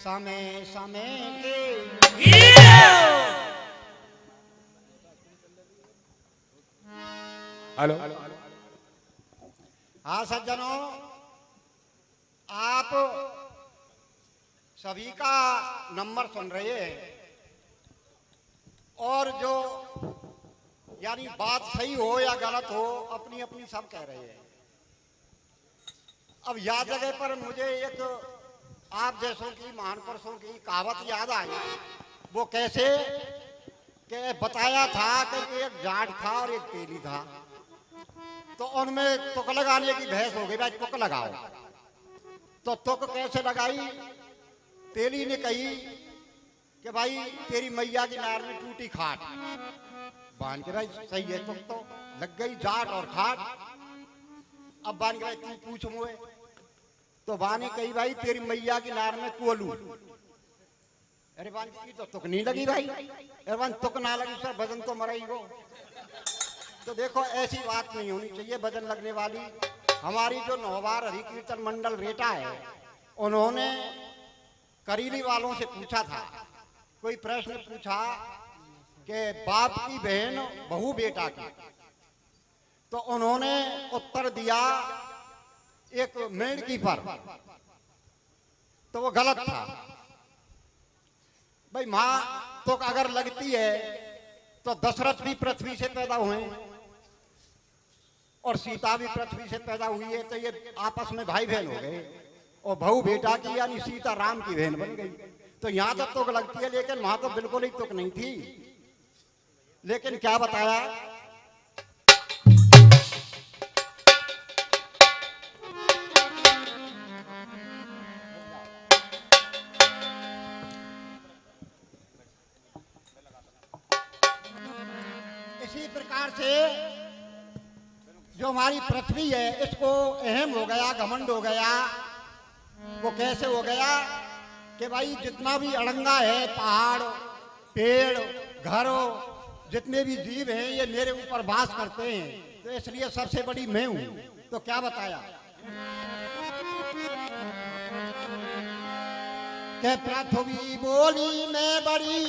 समय समय के हेलो। हाँ सज्जनों, आप सभी का नंबर सुन रहे हैं और जो यानी बात सही हो या गलत हो अपनी अपनी सब कह रहे हैं। अब याद जगह पर मुझे एक आप जैसों की महान पुरुषों की कहावत याद आई। वो कैसे कि बताया था कि एक जाट था और एक तेली था, तो उनमें तुक लगाने की बहस हो गई, भाई तुक लगाओ। तो तुक कैसे लगाई? तेली ने कही कि भाई तेरी मैया की नार में टूटी खाट। बान के भाई सही है, तुक तो लग गई जाट और खाट। अब बान के भाई तू पूछ मुए। तो बाने कही भाई तेरी मैया की नार में कोलू। अरे बान की तो तुक नहीं लगी भाई। अरे बान तुक ना लगी सर वजन तो मरा ही हो। तो देखो ऐसी बात नहीं होनी चाहिए वजन लगने वाली। हमारी जो नौबार हरि कीर्तन मंडल रेटा है, उन्होंने करीली वालों से पूछा था, कोई प्रश्न पूछा कि बाप की बहन बहू बेटा की, तो उन्होंने उत्तर दिया एक मेंढकी पर। तो वो गलत था। भाई माँ तो अगर लगती है तो दशरथ भी पृथ्वी से पैदा हुए और सीता भी पृथ्वी से पैदा हुई है, तो ये आपस में भाई बहन हो गए और बहू बेटा की यानी सीता राम की बहन बन गई। तो यहाँ तक तुक लगती है, लेकिन वहां तो बिल्कुल ही तुक नहीं थी। लेकिन क्या बताया? इसी प्रकार से जो हमारी पृथ्वी है इसको अहम हो गया, घमंड हो गया। वो कैसे हो गया कि भाई जितना भी अड़ंगा है, पहाड़ पेड़ घर जितने भी जीव हैं ये मेरे ऊपर वास करते हैं, तो इसलिए सबसे बड़ी मैं हूं। तो क्या बताया कि पृथ्वी बोली मैं बड़ी,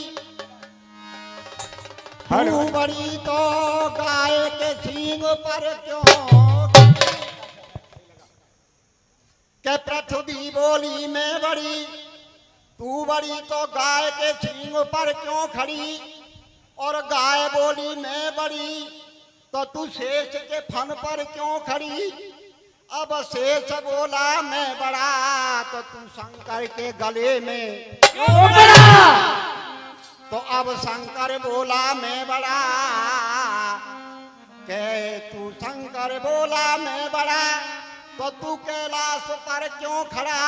तू बड़ी तो गाय के सींग पर क्यों? के पृथ्वी बोली मैं बड़ी, तू बड़ी तो गाय के सींग पर क्यों खड़ी? और गाय बोली मैं बड़ी तो तू शेष के फन पर क्यों खड़ी? अब शेष बोला मैं बड़ा तो तू शंकर के गले में क्यों बड़ा? तो अब शंकर बोला मैं बड़ा के तू शंकर बोला मैं बड़ा तो तू कैलाश पर क्यों खड़ा?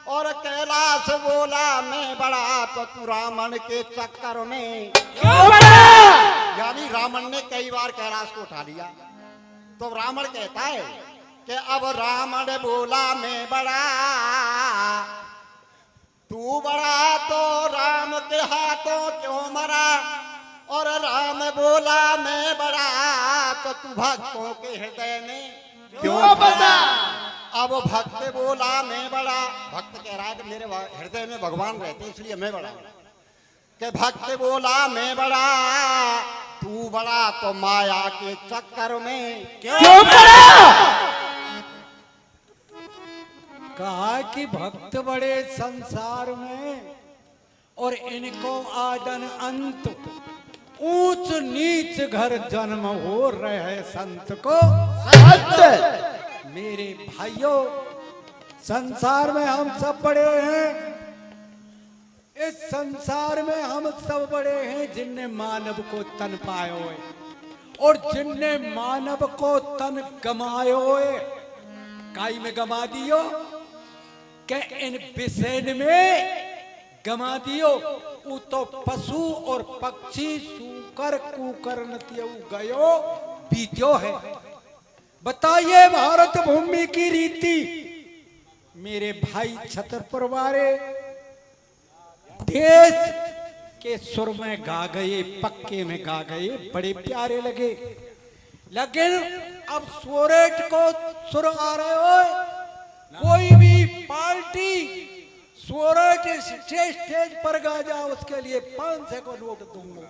और कैलाश बोला मैं बड़ा तो तू रावण के चक्कर में क्यों बड़ा? यानी रावण ने कई बार कैलाश को उठा लिया। तो रावण कहता है कि अब रावण बोला मैं बड़ा, तू बड़ा तो राम के हाथों क्यों मरा? और राम बोला मैं बड़ा तो तू भक्तों के हृदय में क्यों बड़ा? अब भक्त बोला मैं बड़ा, भक्त कह रहा है कि मेरे हृदय में भगवान रहते इसलिए मैं बड़ा। कि भक्त बोला मैं बड़ा, तू बड़ा तो माया के चक्कर में क्यों बड़ा? कहा कि भक्त बड़े संसार में और इनको आदन अंत, ऊंच नीच घर जन्म हो रहे संत को सत्य। मेरे भाइयों, संसार में हम सब बड़े हैं। इस संसार में हम सब बड़े हैं जिनने मानव को तन पायो है और जिनने मानव को तन गमायो है। काई में गमा दियो के इन विषय में गमा दियो। वो तो पशु और पक्षी सूकर कुकर नतियो गयो बीत्यो है। बताइए भारत भूमि की रीति। मेरे भाई छतर वाले देश के सुर में गा गए, पक्के में गा गए, बड़े प्यारे लगे। लेकिन अब सोरेट को सुर आ रहे हो, कोई भी पार्टी सोरठ स्टेज पर गा जा, उसके लिए 500 को नोट दूंगा।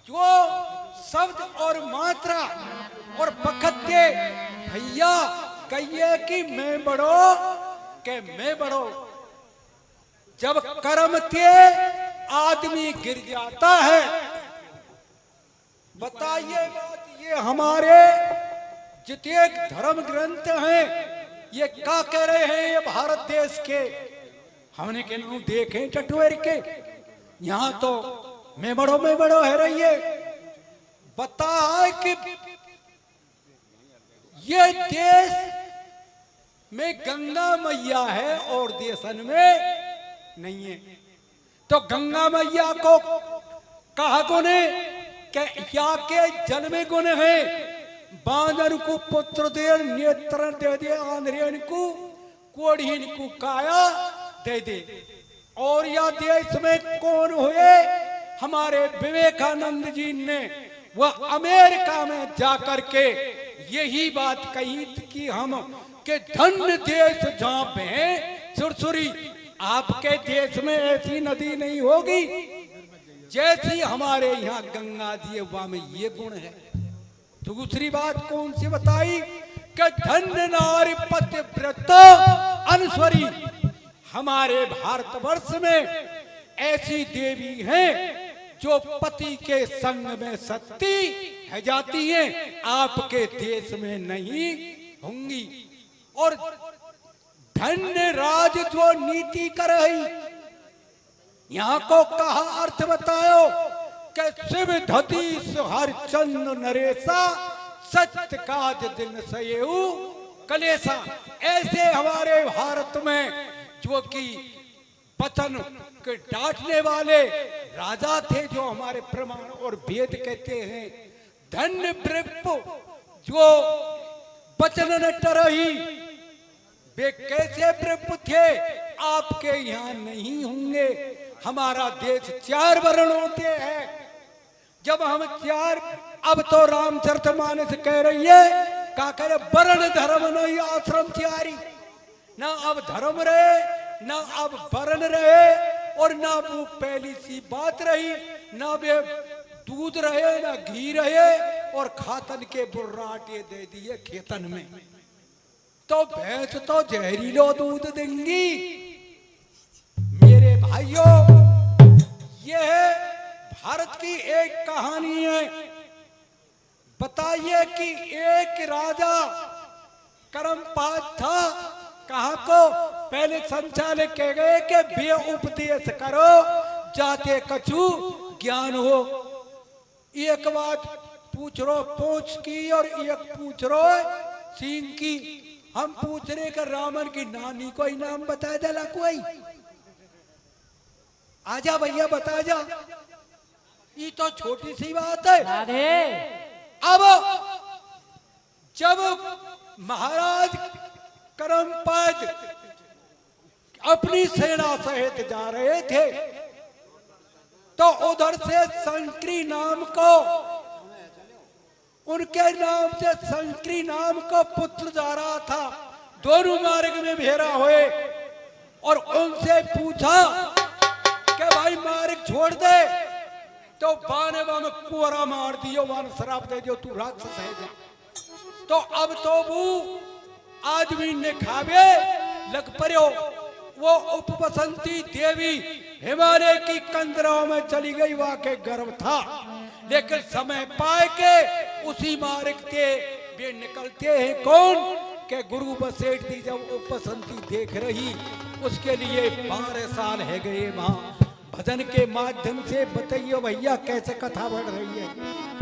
जो शब्द और मात्रा और बखत के भैया कहिए कि मैं बड़ो के मैं बड़ो, जब कर्म के आदमी गिर जाता है। बताइए बात, ये हमारे जितने धर्म ग्रंथ हैं ये क्या कह रहे हैं? ये भारत देश के हमने के नाम देखे टटवेर के, यहाँ तो मैं बड़ो है रही है। बता है कि ये देश में गंगा मैया है और देशन में नहीं है। तो गंगा मैया को कहा गुण है कि या के जल में गुण है। बांदर को पुत्र दे, नेत्र दे दे, आंध्रेन को कोढ़ीन को काया दे दे। और या देश में कौन हुए? हमारे विवेकानंद जी ने वह अमेरिका में जाकर के यही बात कही कि हम के धन्य देश जहां पे है सुरसुरी, आपके देश में ऐसी नदी नहीं होगी जैसी हमारे यहाँ गंगा जी वहां में ये गुण है। दूसरी बात कौन सी बताई कि धन्य नारी पतिव्रत अनुस्वरी, हमारे भारतवर्ष में ऐसी देवी हैं जो पति के संग में सती है जाती हैं, आपके देश में नहीं होंगी। और धन्य राज जो नीति कर रही, यहाँ को कहा अर्थ बताओ कि शिव धतीश हरचंद नरेशा, सत्य काज दिन सयेऊ कलेसा। ऐसे हमारे भारत में जो कि वचन के डांटने वाले राजा थे, जो हमारे प्रमाण और वेद कहते हैं। धन्य प्रभु जो वचन न टरही, वे कैसे प्रभु थे? आपके यहाँ नहीं होंगे। हमारा देश 4 वर्णों के है। जब हम 4, अब तो रामचरितमानस कह रही है क्या करे, वर्ण धर्म नहीं आश्रम 4 ही। ना अब धर्म रहे, ना अब वर्ण रहे, और ना वो पहली सी बात रही, ना वे दूध रहे ना घी रहे, और खातन के बुर्राटे दे दिए खेतन में। तो भैंस तो जहरीलो दूध देंगी। मेरे भाइयों, यह भारत की एक कहानी है। बताइए कि एक राजा कर्मपात था, कहाँ को? पहले संचालक कह गए कि बे उपदेश करो जाते कछु ज्ञान हो। एक बात पूछ रो पूछ की, और एक पूछ रो सींग की। हम पूछ रहे कि रावण की नानी को नाम बता दला कोई? आजा भैया बता जा, ये तो छोटी सी बात है। अब जब महाराज कर्मपाद अपनी सेना सहित जा रहे थे, तो उधर से संक्री नाम को, उनके नाम से संक्री नाम का पुत्र जा रहा था। दोनों मार्ग में भेरा हुए, और उनसे पूछा कि भाई मार्ग छोड़ दे। तो बाने में कुआरा मार दियो, वन शराब दे दियो, तू राक्षस है जा। तो अब तो वो आदमी ने खावे लग पड़ो। वो उपवसंती देवी हिमालय की कंदराओं में चली गई, वहां के गर्भ था। लेकिन समय पाए के उसी मार्ग के वे निकलते हैं। कौन के गुरु बसेठ थी, जब उपवसंती देख रही, उसके लिए 12 साल है गए वहां। भजन के माध्यम से बताइए भैया कैसे कथा बढ़ रही है।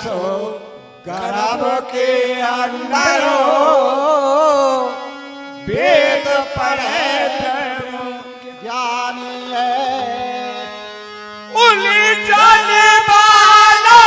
सो गर्भ के अंदर वेद पढ़े ब्रह्म ज्ञानी है उलझन वाला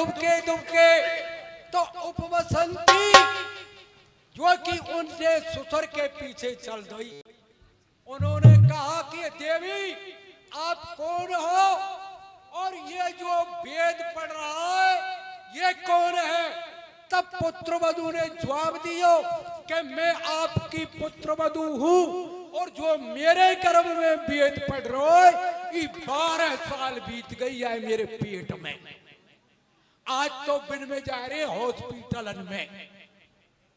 दुबके दुबके तो उपवसंती जो कि उनसे ससुर के पीछे चल गई। उन्होंने कहा कि देवी आप कौन हो और ये जो वेद पढ़ रहा है ये कौन है? तब पुत्रवधू ने जवाब दिया कि मैं आपकी पुत्रवधू हूँ और जो मेरे गर्भ में वेद पढ़ रहा है ये 12 साल बीत गई है मेरे पेट में। आज तो बिन में जा रहे हॉस्पिटल में,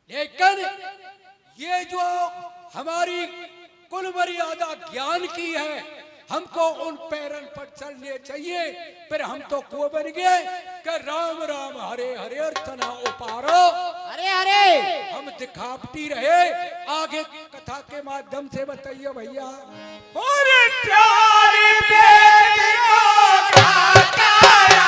लेकिन ये जो हमारी कुल मर्यादा ज्ञान की है हमको उन पैरन पर चलने चाहिए। फिर हम तो को बन गए कि राम राम हरे हरे अर्चना उपारो अरे अरे हम दिखावटी रहे। आगे कथा के माध्यम से बताइए भैया। और प्यारे बेटी को गाताया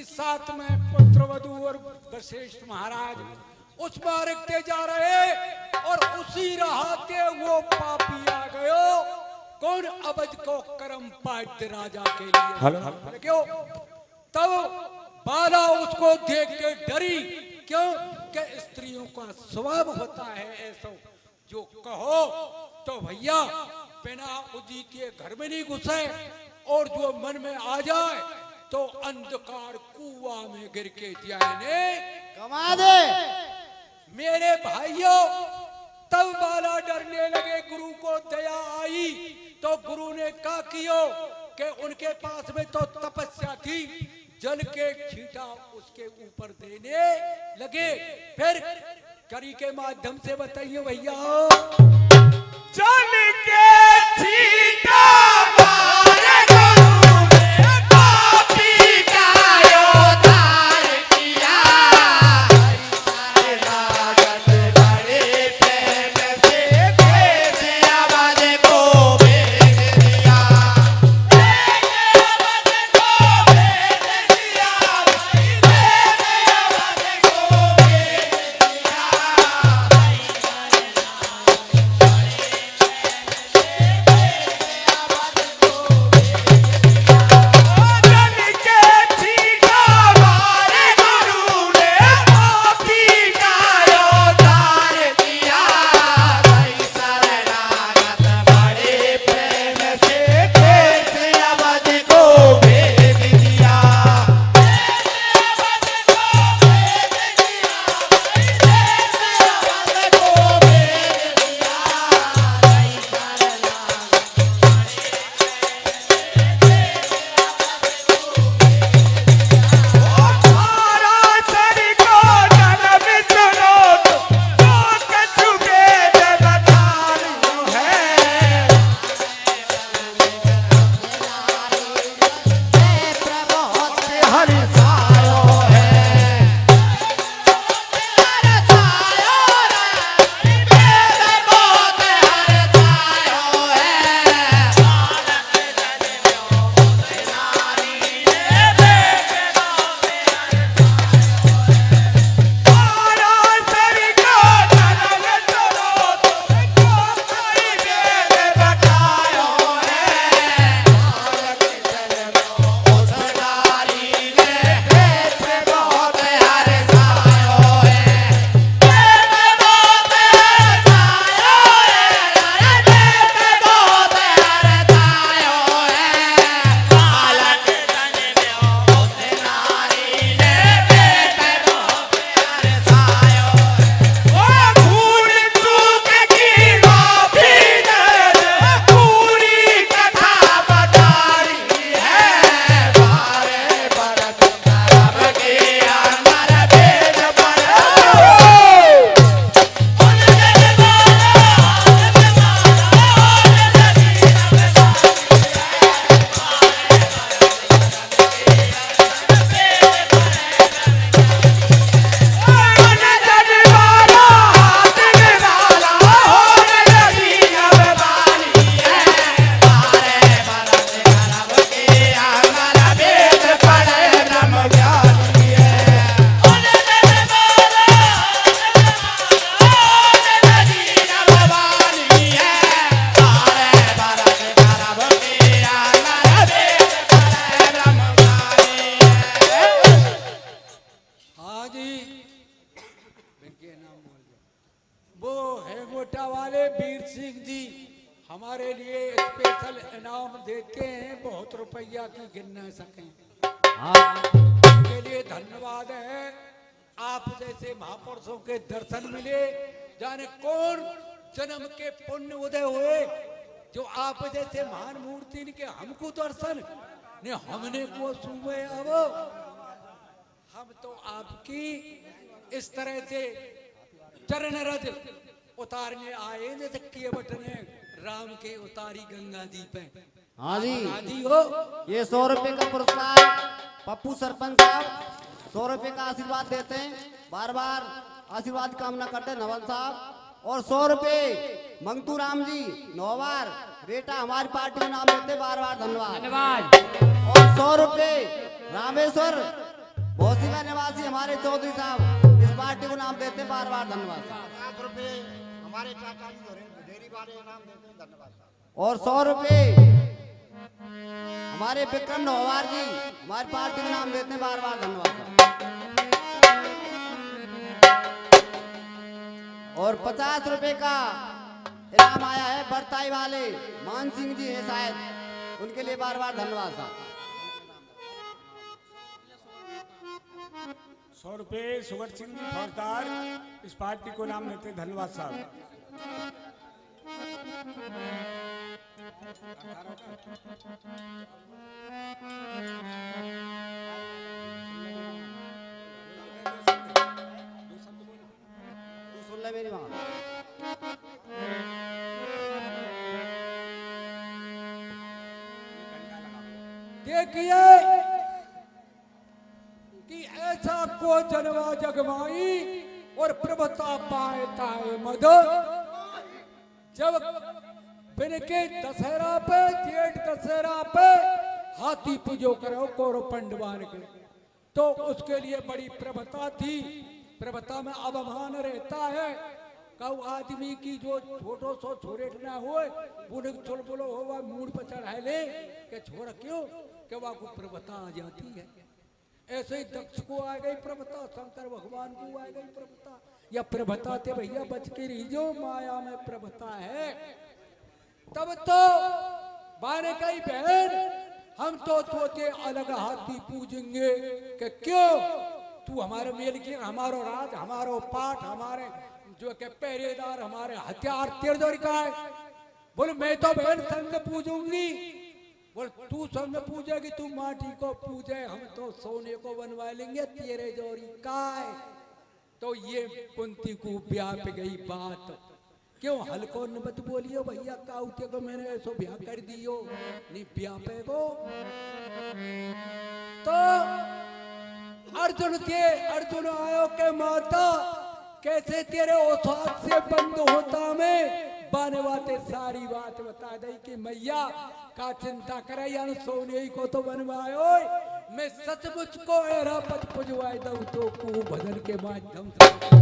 साथ में पुत्रवधू और वशिष्ठ महाराज उस मार्गते जा रहे और उसी राहते वो पापी आ गयो। कौन अवध को कर्म पाठ राजा के लिए क्यों? तब बाला उसको देख के डरी। क्यों? कि स्त्रियों का स्वभाव होता है ऐसा, जो कहो तो भैया बिना उजी के घर में नहीं घुसे और जो मन में आ जाए तो अंधकार कुआं में गिर के जाने कमा दे। मेरे भाइयों तब बाला डरने लगे। गुरु को दया आई तो गुरु ने क्या किया कि उनके पास में तो तपस्या थी, जल के छींटा उसके ऊपर देने लगे। फिर करी के माध्यम से बताइए भैया। जल के छीटा मारे गुरु ने पापी का उद्धार किया। शरणागत बड़े प्रेम से देश आबाद को भेज दिया। देश आबाद को भेज दिया भाई, देश आबाद को भेज दिया। जन के छीटा मारे गुरु ने पापी का उद्धार किया। भाई शरणागत बड़े प्रेम से देश आबाद को भेज दिया। सारा सर को जन्म चुनो तो जो कछु वेद बतालू है। हरि सायो है। सारा सर को जन्म चुनो तो जो कोई वेद बतायो है। उस नारी ने वेद बहुत हर सायो है। वेद बहुत हर सायो है। वेद बहुत हर सायो है। बालक जन्म उस नारी ने वेद बहुत हर सायो है। ओ भूल चूक की माफी दे दे, पूरी कथा बताई है। बारे बरस करब के अंदर वेद पढ़ो। हाँ जी, इनके नाम बोल दो। वो है गोटा वाले वीर सिंह जी हमारे लिए स्पेशल इनाम देते हैं, बहुत रुपया की गिन न सकें। के लिए धन्यवाद है। आप जैसे महापुरुषों के दर्शन मिले, जाने कौन जन्म के पुण्य उदय हुए जो आप जैसे महान मूर्ति के हमको दर्शन ने हमने को सुबह अब हम तो आपकी इस तरह से चरण रज उतारने आए जैसे किए बटने राम के उतारी गंगा जी पे। हाँ जी, आदि हो ये 100 रुपए का पुरस्कार पप्पू सरपंच साहब 100 रुपए का आशीर्वाद देते हैं, बार बार आशीर्वाद की कामना करते हैं नवन साहब। और 100 रुपए मंगतू राम जी नौवार रेटा हमारी पार्टी को नाम देते, बार बार धन्यवाद। और 100 रुपए रामेश्वर भौसिका निवासी हमारे चौधरी साहब इस पार्टी को नाम देते, बार बार धन्यवाद। 50 रुपए हमारे चाचा जी डेयरी वाले इनाम देते हैं, धन्यवाद साहब। और 100 रुपए हमारे विक्रम नौवार जी हमारी पार्टी को नाम देते हैं, बार बार धन्यवाद। और 50 रुपए का इनाम आया है बरताई वाले मान सिंह जी हैं शायद, उनके लिए बार बार धन्यवाद साहब। 100 रुपए सुगर सिंह जी फौजदार इस पार्टी को नाम देते, धन्यवाद साहब। तू सुन ले मेरी बात। किए कि ऐसा को जनवा जगमाई और प्रभुता पाए ताए मद। जब बिनके दशहरा पे, जेठ दशहरा पे हाथी पूजो करो कौरव पंडवान के, तो उसके लिए बड़ी प्रभुता थी। प्रभुता में अवमान रहता है। कऊ आदमी की जो छोटो सो छोरे ना हो बुढ़ चुलबुलो हो मूड पर चढ़ाए ले के छोरा क्यों के वह को प्रभुता आ जाती है। ऐसे ही दक्ष को आ गई प्रभुता, शंकर भगवान को आ गई प्रभुता। या प्रभुता थे भैया बच के रही जो माया में प्रभुता है। तब तो बाने कई बहन हम तो तोते अलग हाथी पूजेंगे कि क्यों तू हमारे मेल के, हमारो राज, हमारो पाठ, हमारे जो के पहरेदार, हमारे हथियार तेरे जोरी का है। बोले मैं तो बहन संग पूजूंगी। बोल तू संग पूजेगी, तू माटी को पूजे, हम तो सोने को बनवा लेंगे तेरे जोरी का है। तो ये कुंती को व्याप गई बात। क्यों हल्को न मत बोलियो भैया काउते को मैंने ऐसो ब्याह कर दियो नहीं व्यापे को। तो अर्जुन आयो के माता कैसे तेरे औसात से बंद होता मैं बाने बाते सारी बात बता दई कि मैया का चिंता करे यान सोने को तो बनवायो मैं सचमुच को एरा पद पुजवाए दऊं तो को भजन के माध्यम से।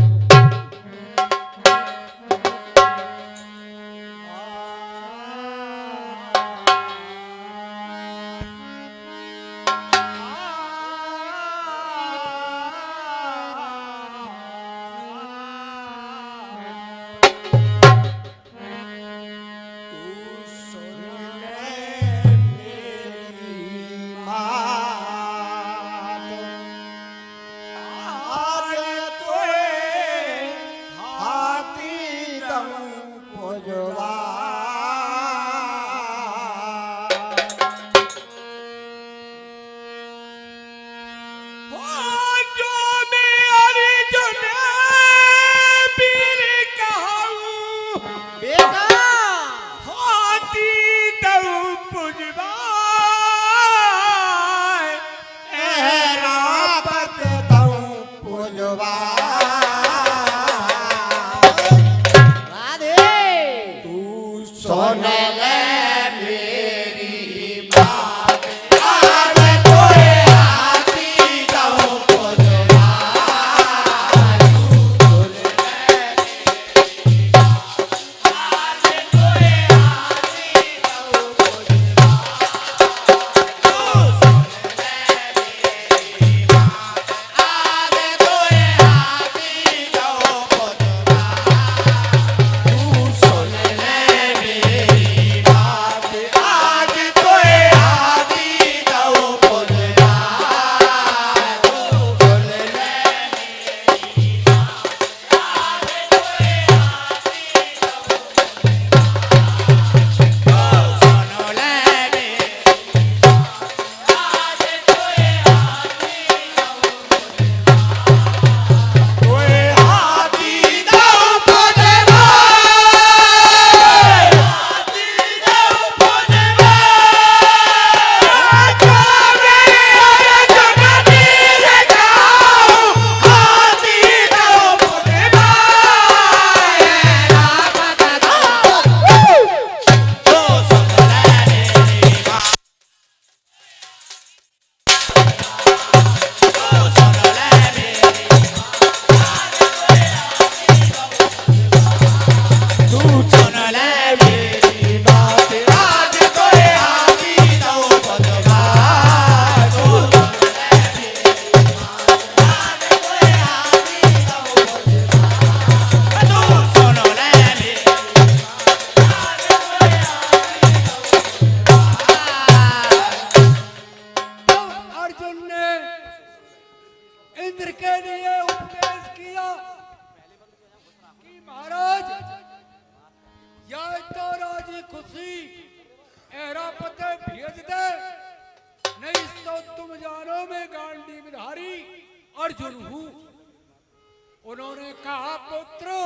उन्होंने कहा पुत्रो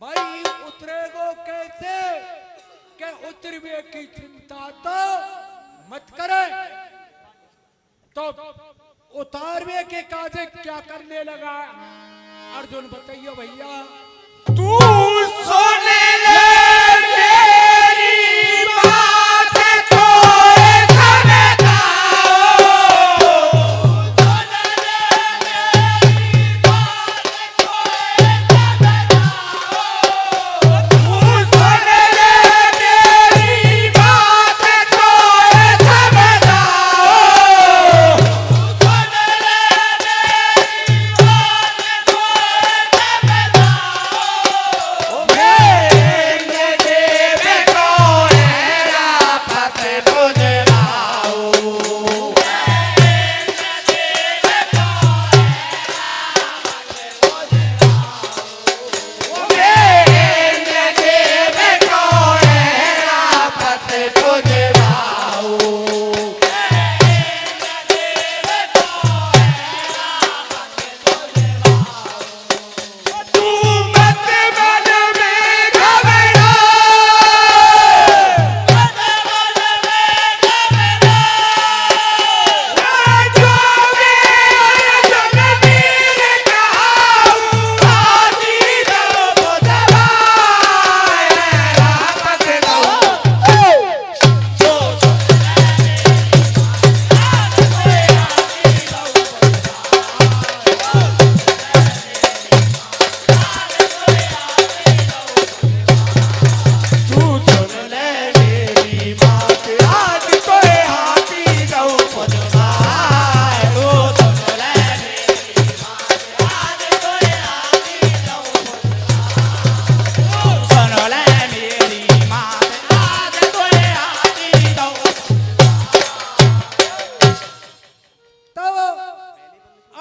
भाई उतरेगो कैसे? के उतरवे की चिंता तो मत करे, तो उतारवे के काजे क्या करने लगा? अर्जुन बताइयो भैया। तू सोने ले मेरी बात को समझाओ, सोने ले मेरी बात को समझाओ, तू सोने ले मेरी बात को समझाओ, सोने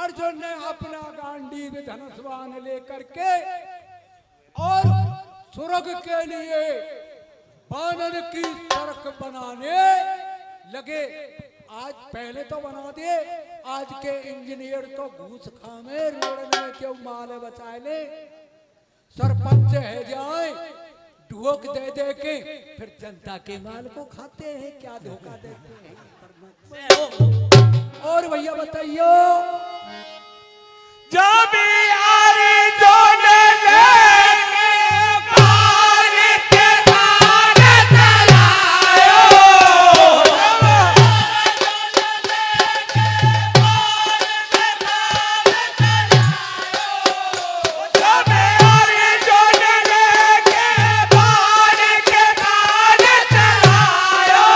अर्जुन ने अपना गांडीव धनुष्वान लेकर के और स्वर्ग के लिए बानर की सड़क बनाने लगे। आज पहले तो बना दिए, आज के इंजीनियर तो घूस खामे रोड में क्यों माल बचाए ले। सरपंच है जाए ढोक दे दे के फिर जनता के माल को खाते हैं, क्या धोखा देते हैं। और भैया बताइयो, जब यार जो ले पार के पार चलायो, जब यार जो ले पार के पार चलायो,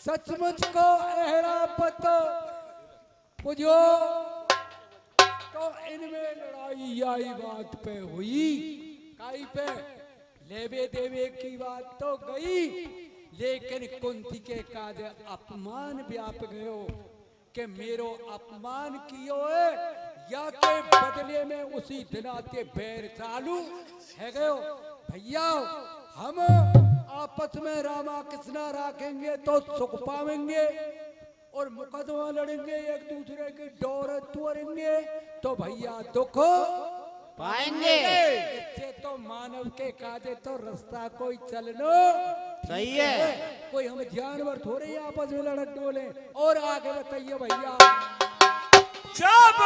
सचमुच को एहरापत पुजो तो इनमें लड़ाई आई बात पे हुई, काई पे लेवे देवे की बात तो गई, लेकिन कुंती के काज अपमान व्याप गयो कि मेरो अपमान कियो है या के बदले में उसी दिनाते बैर चालू है गयो। भैया हम आपस में रामा कृष्णा रखेंगे तो सुख पाएंगे, और मुकदमा लड़ेंगे एक दूसरे की डोर तोड़ेंगे तो भैया दुख पाएंगे। इससे तो मानव के काजे तो रास्ता कोई चलनो सही है। कोई हम जानवर थोड़े ही आपस में लड़क डोले। और आगे बताइए भैया। जब